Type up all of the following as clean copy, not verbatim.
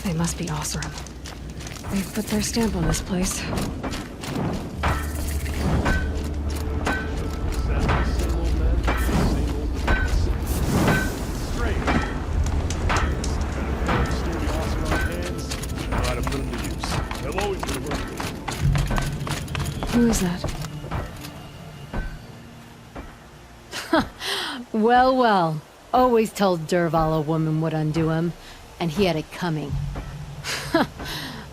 They must be awesome. They've put their stamp on this place. Who is that? Well, well. Always told Derval a woman would undo him, and he had it coming.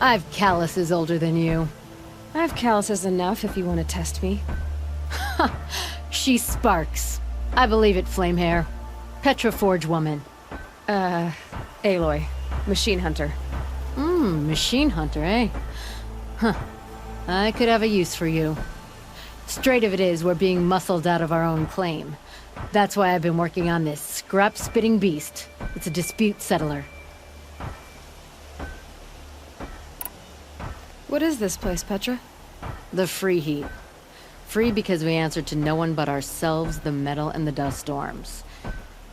I've calluses older than you. I have calluses enough if you want to test me. She sparks. I believe it, Flamehair. Petra Forge woman. Aloy. Machine hunter. Machine hunter, eh? Huh. I could have a use for you. Straight of it is, we're being muscled out of our own claim. That's why I've been working on this scrap-spitting beast. It's a dispute settler. What is this place, Petra? The Free Heap. Free because we answer to no one but ourselves, the metal, and the dust storms.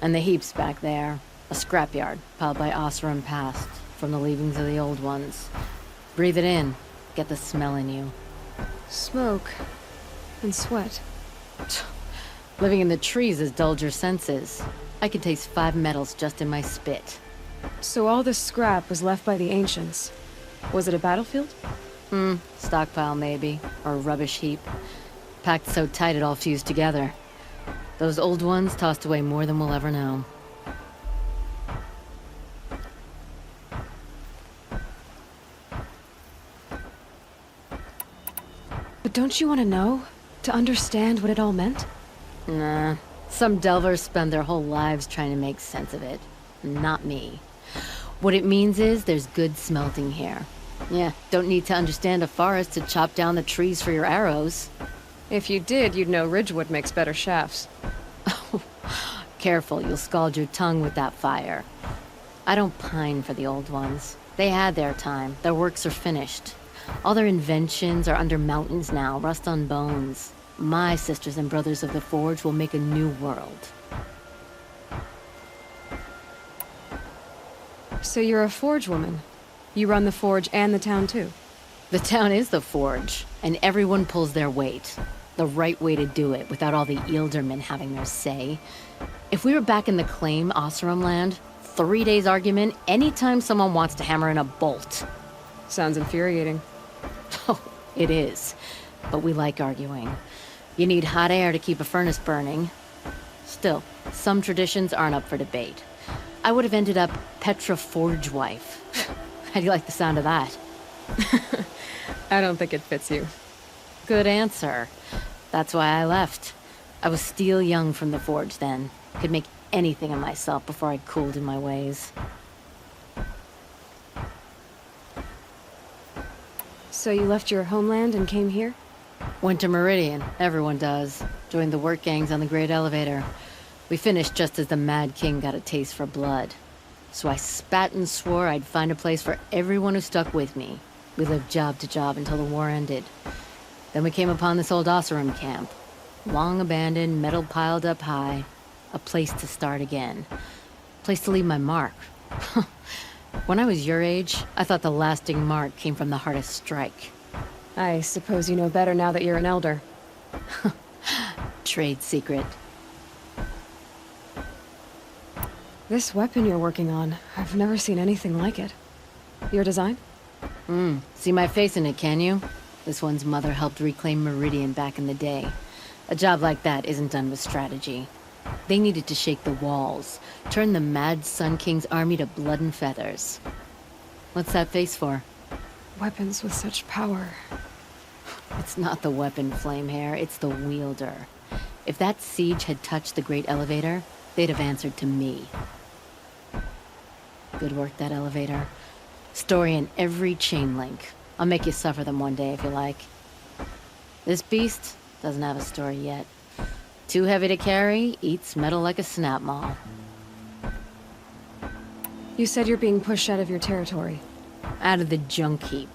And the Heap's back there. A scrapyard, piled by Oseram past, from the leavings of the old ones. Breathe it in. Get the smell in you. Smoke. And sweat. Living in the trees has dulled your senses. I can taste 5 metals just in my spit. So all this scrap was left by the ancients. Was it a battlefield? Stockpile maybe, or a rubbish heap. Packed so tight it all fused together. Those old ones tossed away more than we'll ever know. But don't you want to know? To understand what it all meant? Nah. Some delvers spend their whole lives trying to make sense of it. Not me. What it means is there's good smelting here. Yeah, don't need to understand a forest to chop down the trees for your arrows. If you did, you'd know Ridgewood makes better shafts. Careful, you'll scald your tongue with that fire. I don't pine for the old ones. They had their time. Their works are finished. All their inventions are under mountains now, rust on bones. My sisters and brothers of the Forge will make a new world. So you're a Forge woman? You run the Forge and the town too? The town is the Forge, and everyone pulls their weight. The right way to do it, without all the Eildermen having their say. If we were back in the claim Oseram land, 3 days argument anytime someone wants to hammer in a bolt. Sounds infuriating. Oh, it is. But we like arguing. You need hot air to keep a furnace burning. Still, some traditions aren't up for debate. I would have ended up Petra Forge wife. How do you like the sound of that? I don't think it fits you. Good answer. That's why I left. I was steel young from the Forge then. Could make anything of myself before I cooled in my ways. So you left your homeland and came here? Went to Meridian. Everyone does. Joined the work gangs on the Great Elevator. We finished just as the Mad King got a taste for blood. So I spat and swore I'd find a place for everyone who stuck with me. We lived job to job until the war ended. Then we came upon this old Oseram camp. Long abandoned, metal piled up high. A place to start again. Place to leave my mark. When I was your age, I thought the lasting mark came from the hardest strike. I suppose you know better now that you're an elder. Trade secret. This weapon you're working on, I've never seen anything like it. Your design? See my face in it, can you? This one's mother helped reclaim Meridian back in the day. A job like that isn't done with strategy. They needed to shake the walls, turn the mad Sun King's army to blood and feathers. What's that face for? Weapons with such power. It's not the weapon, Flamehair, it's the wielder. If that siege had touched the Great Elevator, they'd have answered to me. Good work, that elevator. Story in every chain link. I'll make you suffer them one day if you like. This beast doesn't have a story yet. Too heavy to carry, eats metal like a snap maul. You said you're being pushed out of your territory. Out of the junk heap.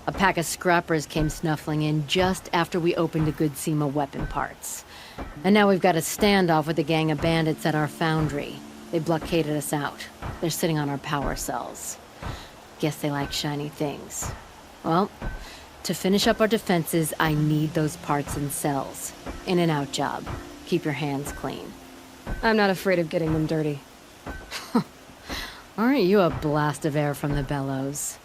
A pack of scrappers came snuffling in just after we opened a good seam of weapon parts. And now we've got a standoff with a gang of bandits at our foundry. They blockaded us out. They're sitting on our power cells. Guess they like shiny things. Well, to finish up our defenses, I need those parts in cells. In and out job. Keep your hands clean. I'm not afraid of getting them dirty. Aren't you a blast of air from the bellows?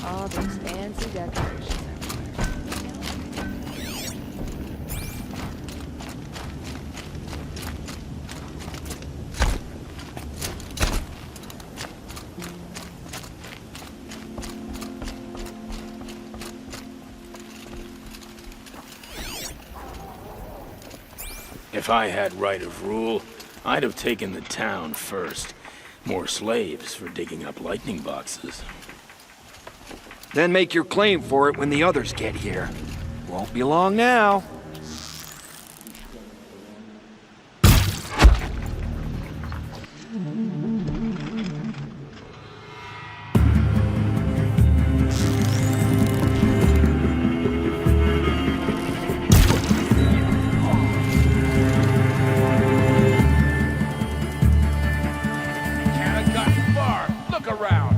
All these fancy decorations. If I had right of rule, I'd have taken the town first. More slaves for digging up lightning boxes. Then make your claim for it when the others get here. Won't be long now. Can't have gotten far. Look around.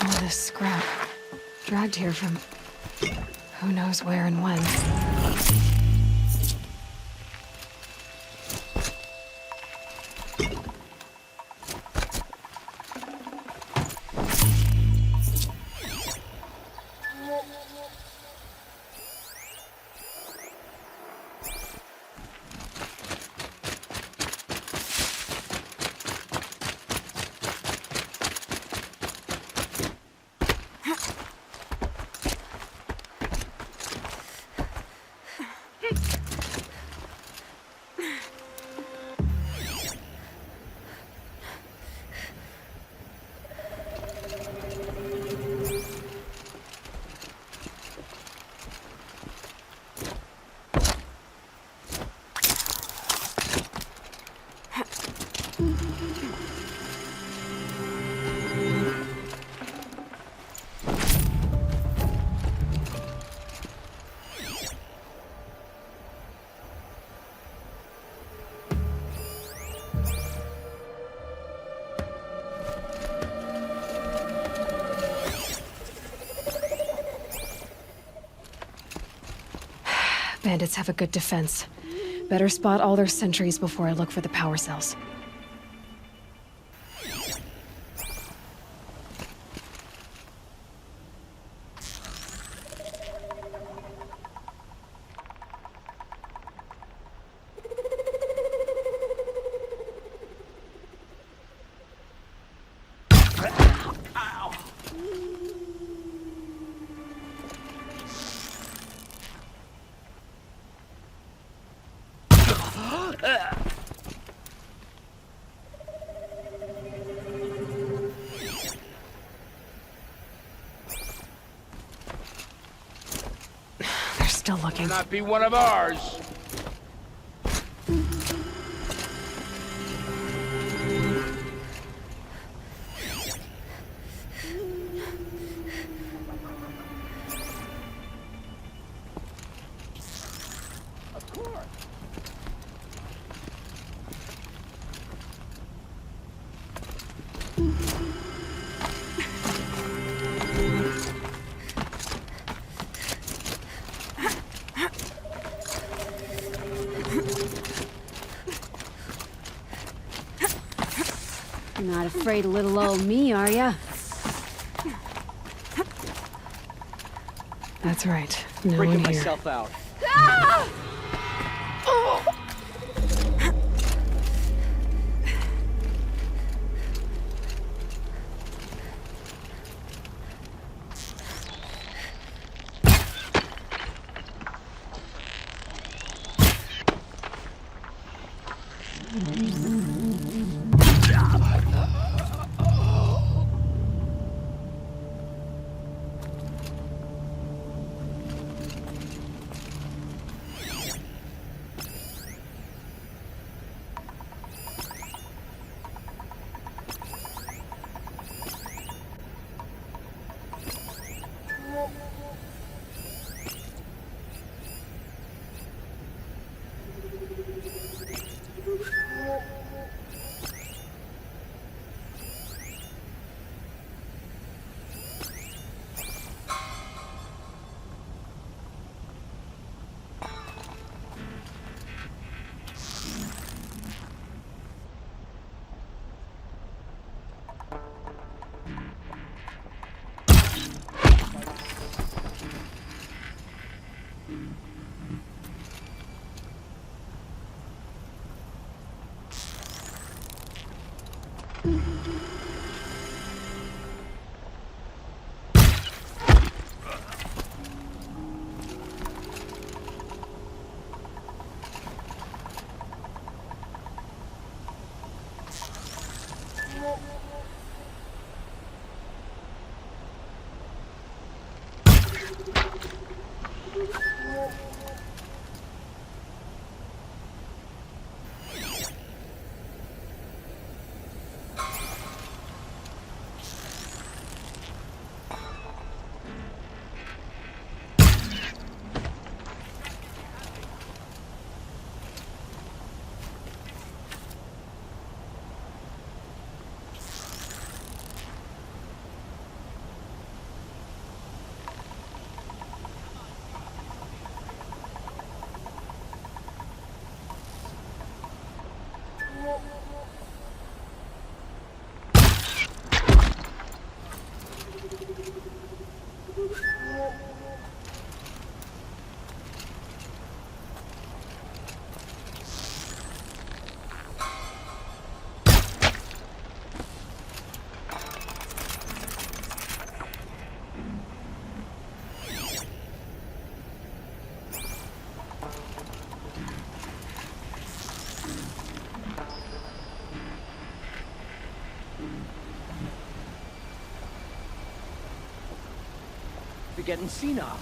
All this scrap. Dragged here from who knows where and when. bandits have a good defense. Better spot all their sentries before I look for the power cells. They're still looking. Not be one of ours. Not afraid of little old me, are ya? That's right. No Breaking one here. myself out. You're getting senile.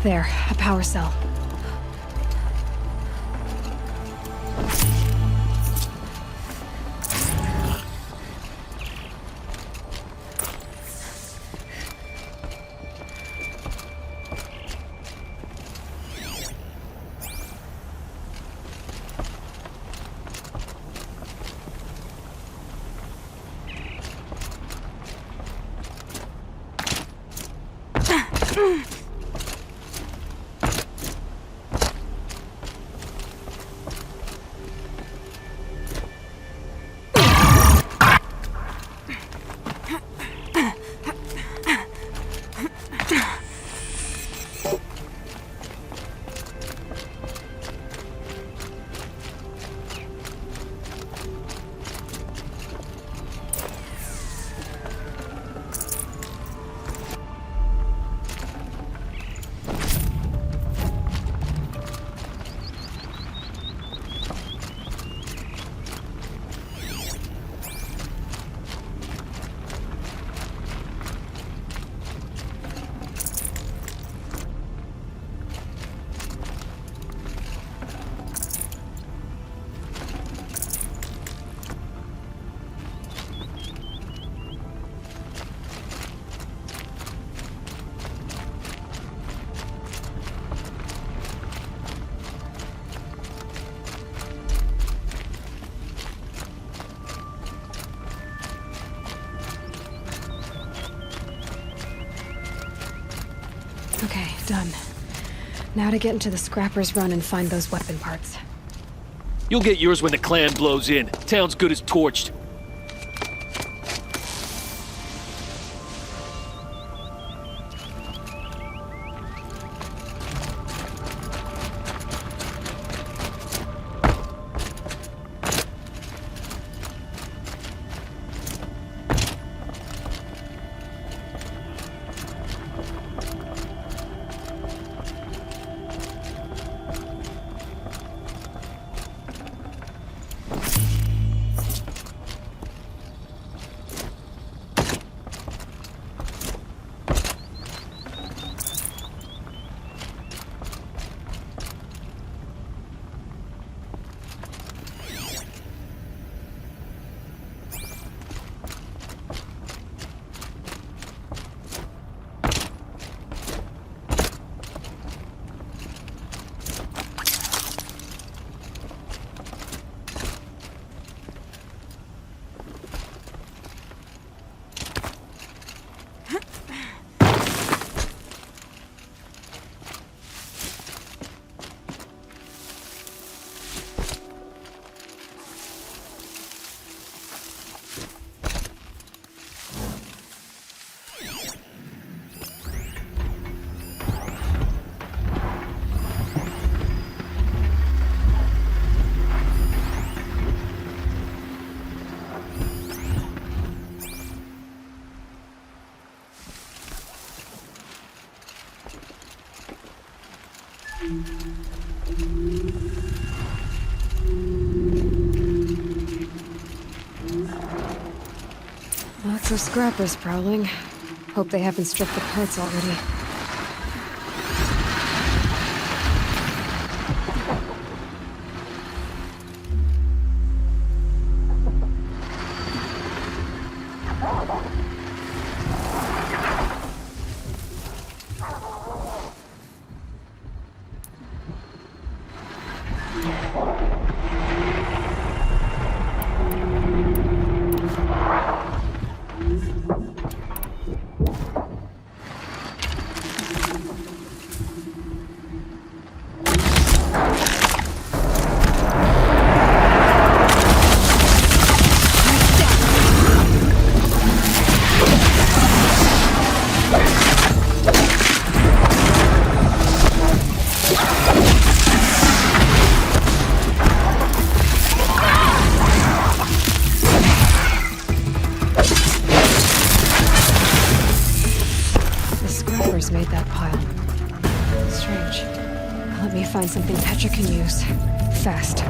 There, a power cell. Okay, done. Now to get into the scrapper's run and find those weapon parts. You'll get yours when the clan blows in. Town's good as torched. Lots of scrappers prowling. Hope they haven't stripped the parts already. Made that pile. Strange. Let me find something Petra can use. Fast.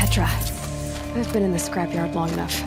Petra. I've been in the scrapyard long enough.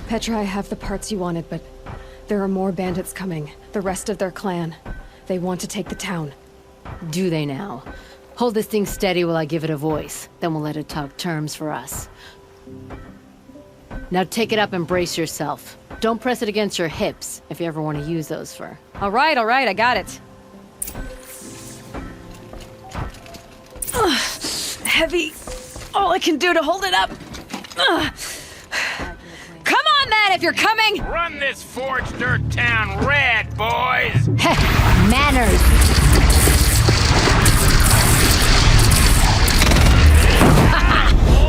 Petra, I have the parts you wanted, but there are more bandits coming. The rest of their clan. They want to take the town. Do they now? Hold this thing steady while I give it a voice. Then we'll let it talk terms for us. Now take it up and brace yourself. Don't press it against your hips if you ever want to use those for... All right, I got it. Heavy. All I can do to hold it up. Come on, then, if you're coming! Run this forged dirt town red, boys! Heh, manners!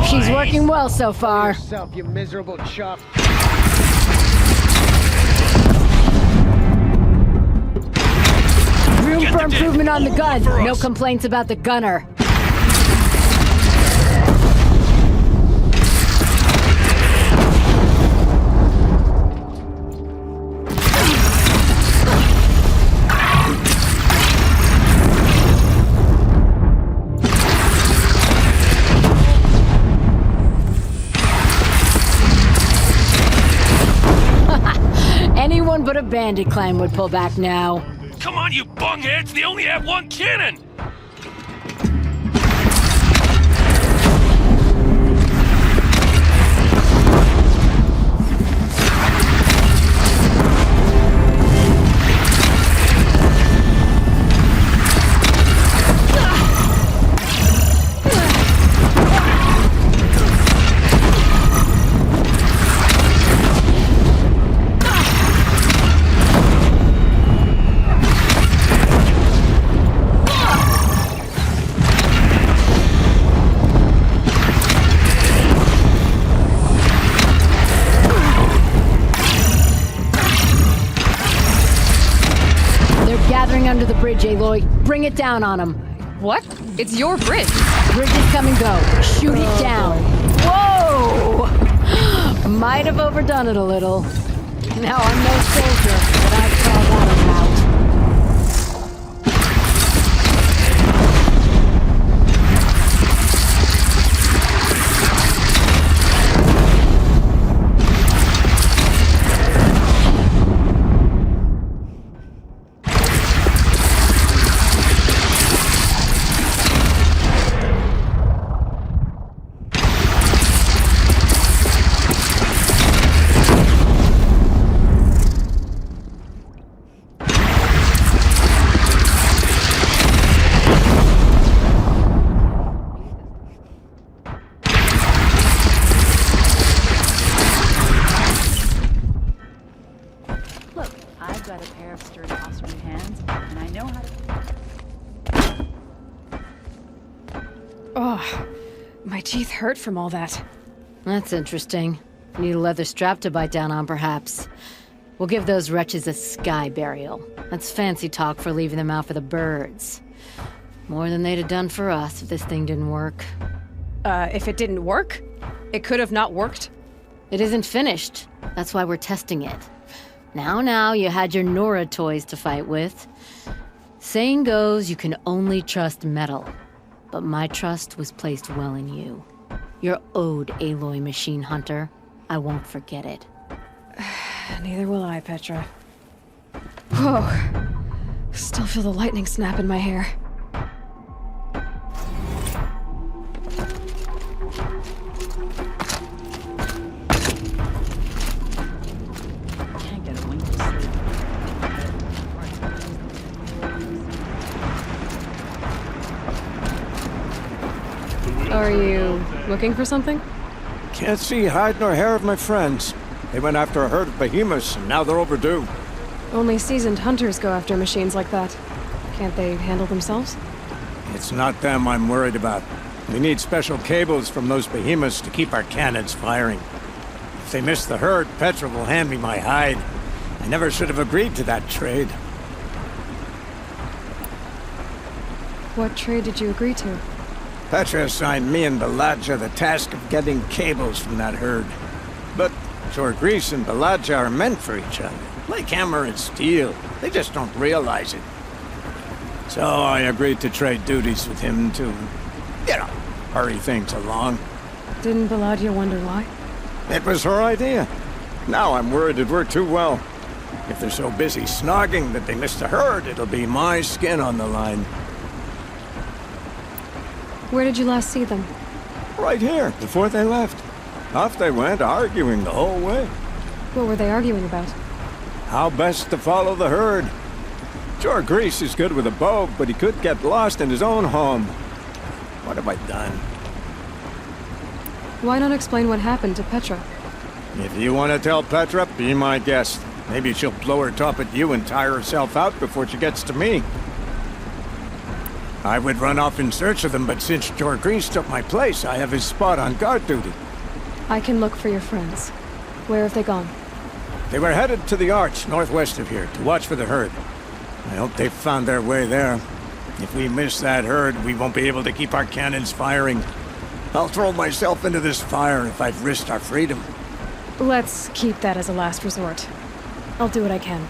She's working well so far. Yourself, you miserable chump. Room for improvement on the gun. No complaints about the gunner. Anyone but a bandit clan would pull back now. Come on, you bungheads! They only have one cannon! Under the bridge, Aloy. Bring it down on him. What? It's your bridge. Bridges come and go. Shoot it down. Whoa! Might have overdone it a little. Now, I'm no soldier, but I'd call that a rout. My teeth hurt from all that. That's interesting. Need a leather strap to bite down on, perhaps. We'll give those wretches a sky burial. That's fancy talk for leaving them out for the birds. More than they'd have done for us if this thing didn't work. If it didn't work? It could have not worked? It isn't finished. That's why we're testing it. Now, you had your Nora toys to fight with. Saying goes, you can only trust metal. But my trust was placed well in you. You're owed, Aloy Machine Hunter. I won't forget it. Neither will I, Petra. Whoa. Still feel the lightning snap in my hair. Can't get a wink of sleep. Are you looking for something? Can't see hide nor hair of my friends. They went after a herd of behemoths, and now they're overdue. Only seasoned hunters go after machines like that. Can't they handle themselves? It's not them I'm worried about. We need special cables from those behemoths to keep our cannons firing. If they miss the herd, Petra will hand me my hide. I never should have agreed to that trade. What trade did you agree to? Petra assigned me and Baladja the task of getting cables from that herd. But Jorgrease and Baladja are meant for each other, like hammer and steel. They just don't realize it. So I agreed to trade duties with him to, hurry things along. Didn't Baladja wonder why? It was her idea. Now I'm worried it worked too well. If they're so busy snogging that they miss the herd, it'll be my skin on the line. Where did you last see them? Right here, before they left. Off they went, arguing the whole way. What were they arguing about? How best to follow the herd. Jorgrease is good with a bow, but he could get lost in his own home. What have I done? Why not explain what happened to Petra? If you want to tell Petra, be my guest. Maybe she'll blow her top at you and tire herself out before she gets to me. I would run off in search of them, but since Jorgrease took my place, I have his spot on guard duty. I can look for your friends. Where have they gone? They were headed to the Arch, northwest of here, to watch for the herd. I hope they've found their way there. If we miss that herd, we won't be able to keep our cannons firing. I'll throw myself into this fire if I've risked our freedom. Let's keep that as a last resort. I'll do what I can.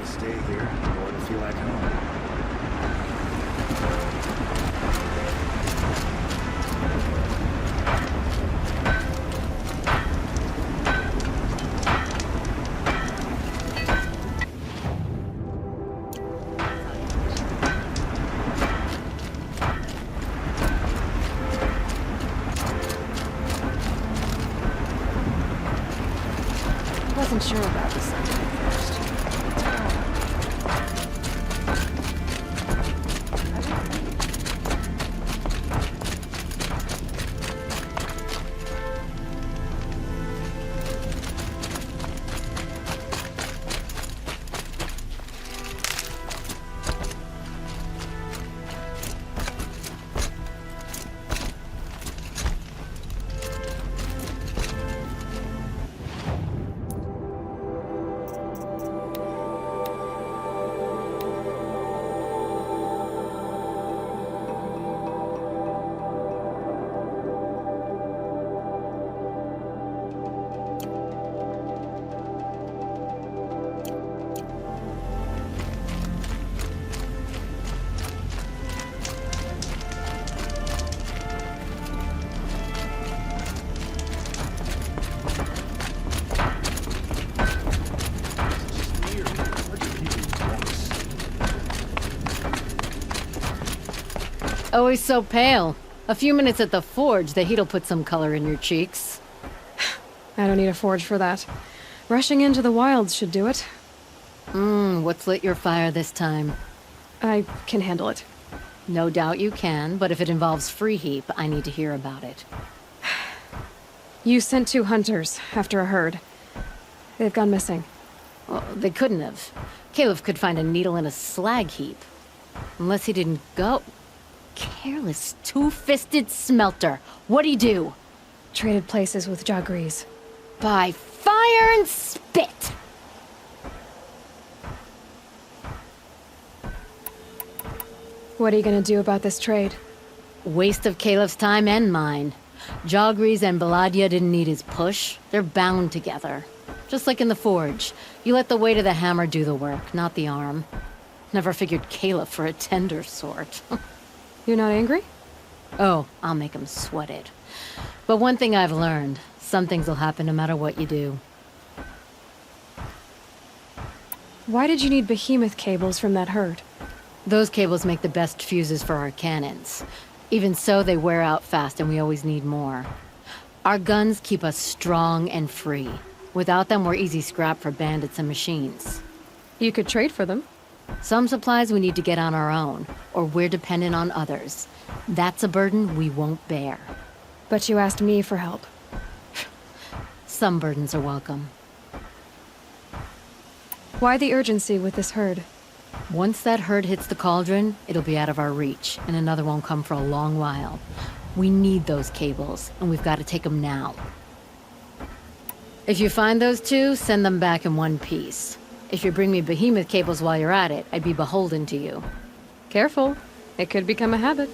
Stay here, or to feel like home. Wasn't sure about this at first. Always so pale. A few minutes at the forge, the heat'll put some color in your cheeks. I don't need a forge for that. Rushing into the wilds should do it. What's lit your fire this time? I can handle it. No doubt you can, but if it involves free Heap, I need to hear about it. You sent 2 hunters after a herd. They've gone missing. Well, they couldn't have. Caleb could find a needle in a slag heap. Unless he didn't go. Careless, two-fisted smelter. What'd he do? Traded places with Jorgrease. By fire and spit! What are you gonna do about this trade? Waste of Caleb's time and mine. Jogris and Baladia didn't need his push. They're bound together. Just like in the forge. You let the weight of the hammer do the work, not the arm. Never figured Caleb for a tender sort. You're not angry? Oh, I'll make him sweat it. But one thing I've learned, some things will happen no matter what you do. Why did you need behemoth cables from that herd? Those cables make the best fuses for our cannons. Even so, they wear out fast and we always need more. Our guns keep us strong and free. Without them, we're easy scrap for bandits and machines. You could trade for them. Some supplies we need to get on our own, or we're dependent on others. That's a burden we won't bear. But you asked me for help. Some burdens are welcome. Why the urgency with this herd? Once that herd hits the cauldron, it'll be out of our reach, and another won't come for a long while. We need those cables, and we've got to take them now. If you find those two, send them back in one piece. If you bring me behemoth cables while you're at it, I'd be beholden to you. Careful. It could become a habit.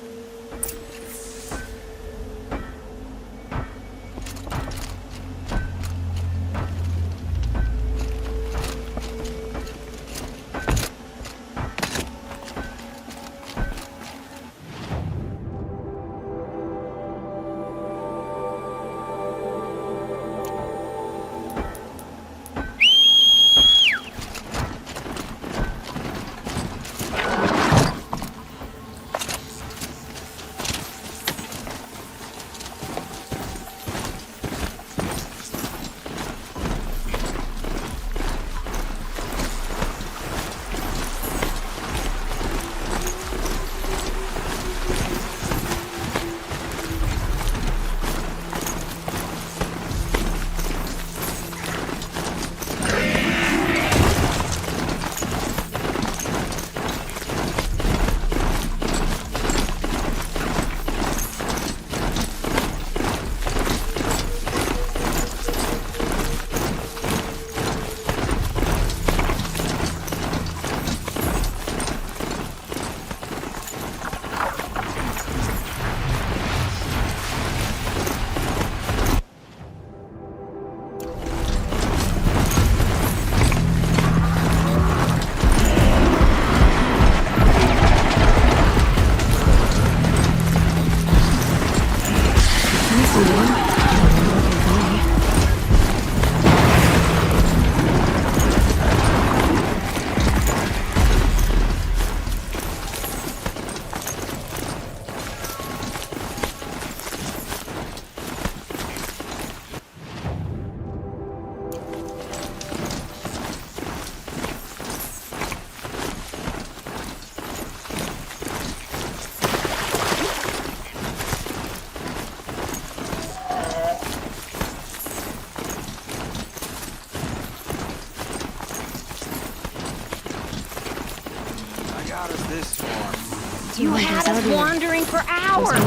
You had us wandering for hours!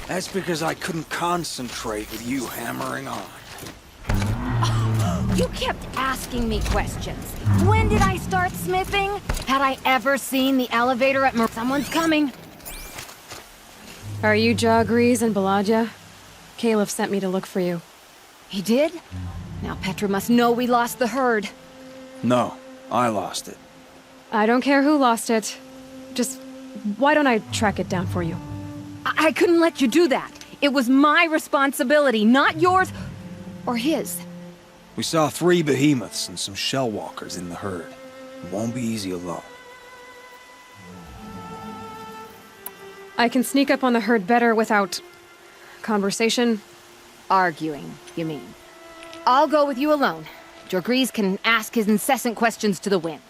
That's because I couldn't concentrate with you hammering on. You kept asking me questions. When did I start smithing? Had I ever seen the elevator at Someone's coming. Are you Jogris and Baladia? Caleb sent me to look for you. He did? Now Petra must know we lost the herd. No, I lost it. I don't care who lost it. Just, why don't I track it down for you? I couldn't let you do that. It was my responsibility, not yours or his. We saw 3 behemoths and some shell walkers in the herd. It won't be easy alone. I can sneak up on the herd better without conversation. Arguing, you mean? I'll go with you alone. Jogris can ask his incessant questions to the wind.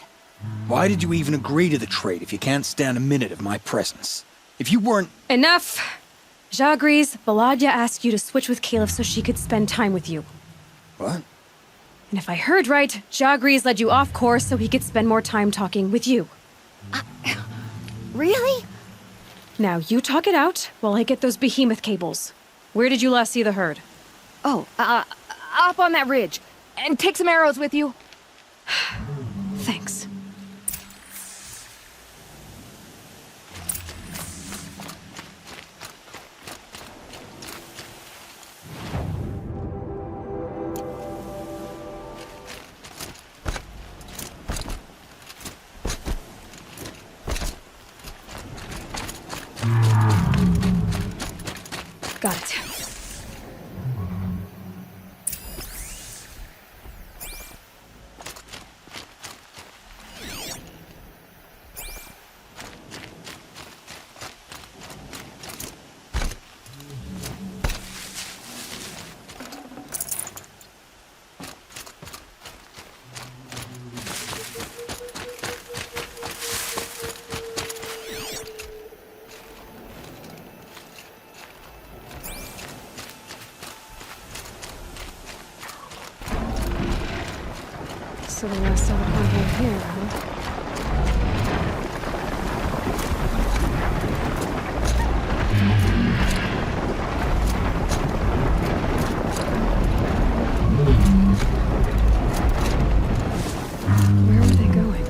Why did you even agree to the trade if you can't stand a minute of my presence? If you weren't... Enough! Jogris, Baladia asked you to switch with Caleb so she could spend time with you. What? And if I heard right, Jogris led you off course so he could spend more time talking with you. Really? Now, you talk it out while I get those behemoth cables. Where did you last see the herd? Oh, up on that ridge. And take some arrows with you. Thanks. Got it. So the rest of the convoy here, huh? Where are they going?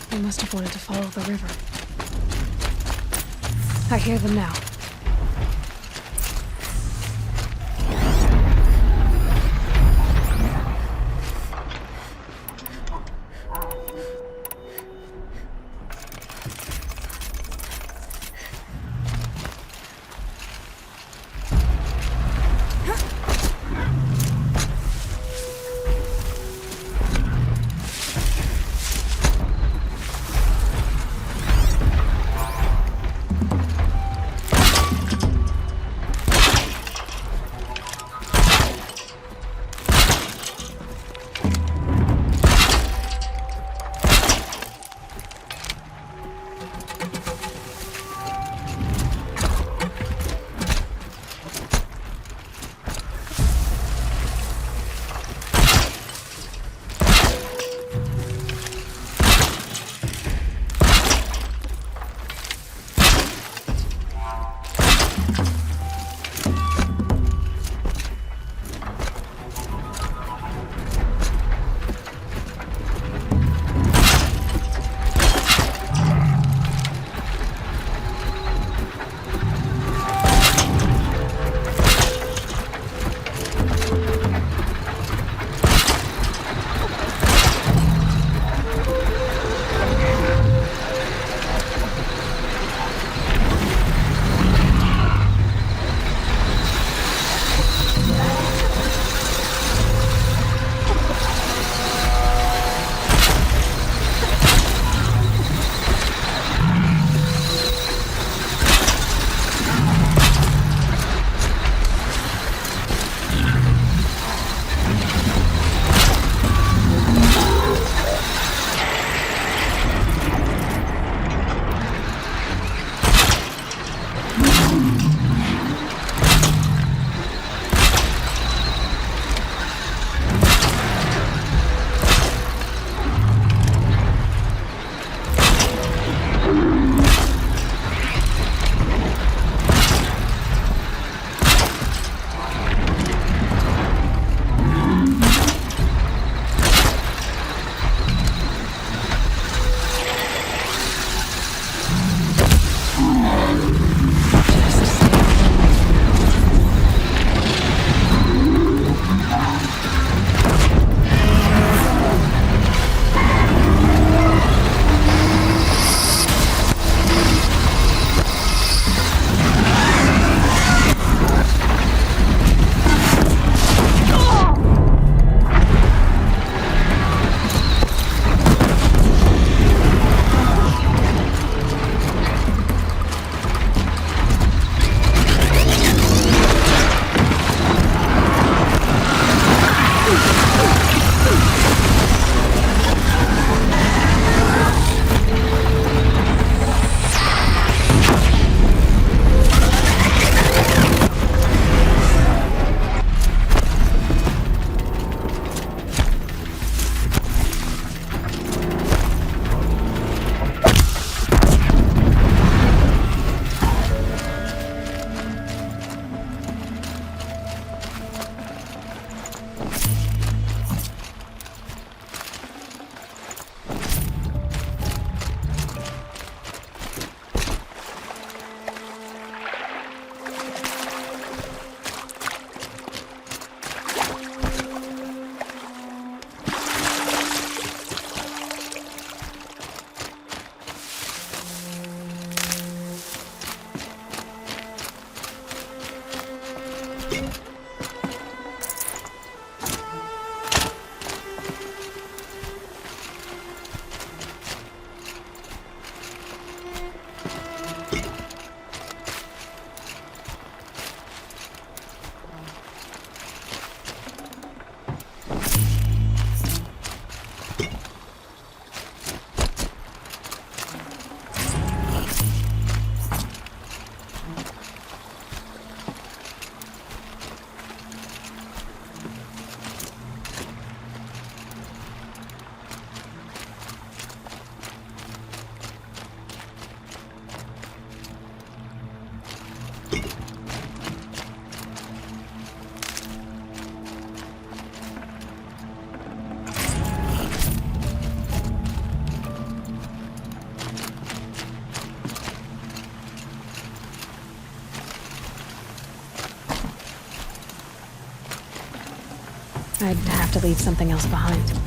They must have wanted to follow the river. I hear them now. Just I'd have to leave something else behind.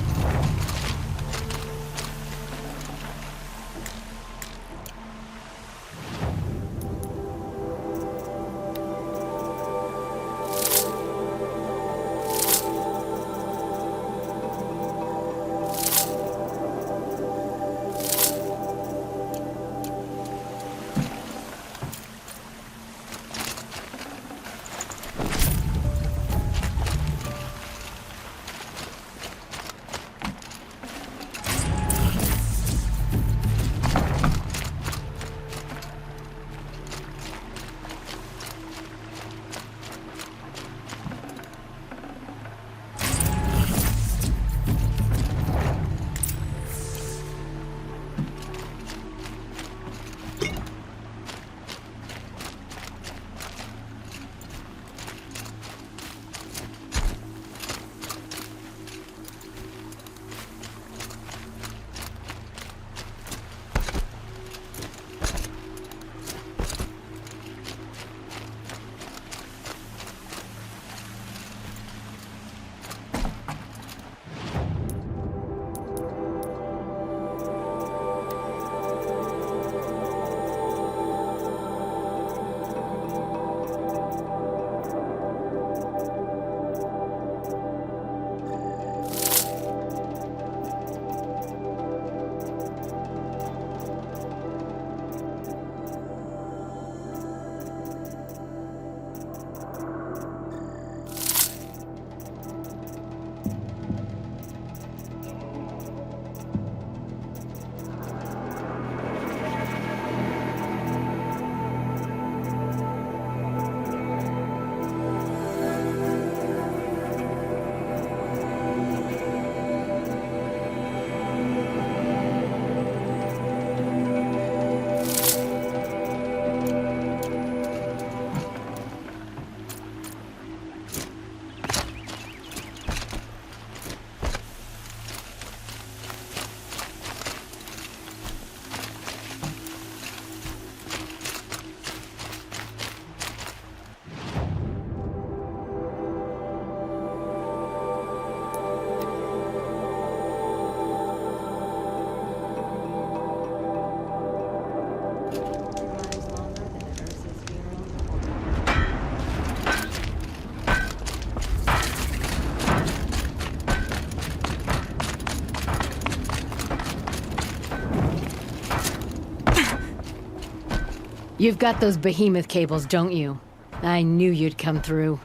You've got those behemoth cables, don't you? I knew you'd come through.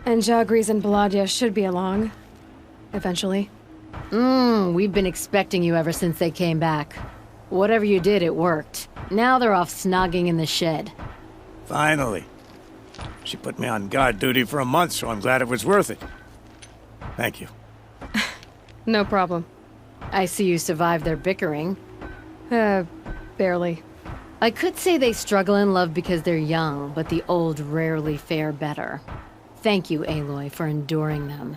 And Jagris and Baladia should be along. Eventually. We've been expecting you ever since they came back. Whatever you did, it worked. Now they're off snogging in the shed. Finally. She put me on guard duty for a month, so I'm glad it was worth it. Thank you. No problem. I see you survived their bickering. Barely. I could say they struggle in love because they're young, but the old rarely fare better. Thank you, Aloy, for enduring them.